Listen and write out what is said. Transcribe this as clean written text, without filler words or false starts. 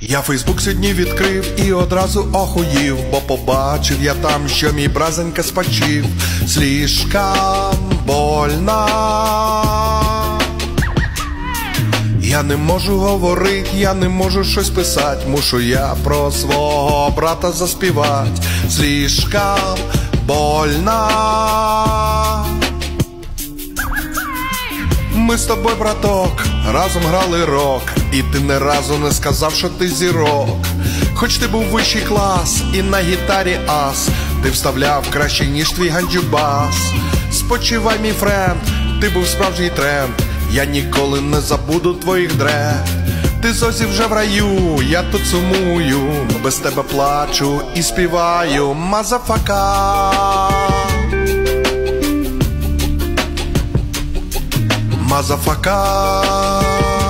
Я Фейсбук сьогодні відкрив і одразу охуїв, бо побачив я там, що мій бразенька спочив. Слишком больно. Я не можу говорить, я не можу щось писать, мушу я про свого брата заспівать. Слишком больно. Ми з тобою, браток, разом грали рок, і ти не разу не сказав, що ти зірок. Хоч ти був вищий клас і на гітарі ас, ти вставляв краще, ніж твій ганджубас. Спочивай, мій френд, ти був справжній тренд, я ніколи не забуду твоїх дред. Ти зовсім вже в раю, я тут сумую, без тебе плачу і співаю. Мазафака. Motherfucker.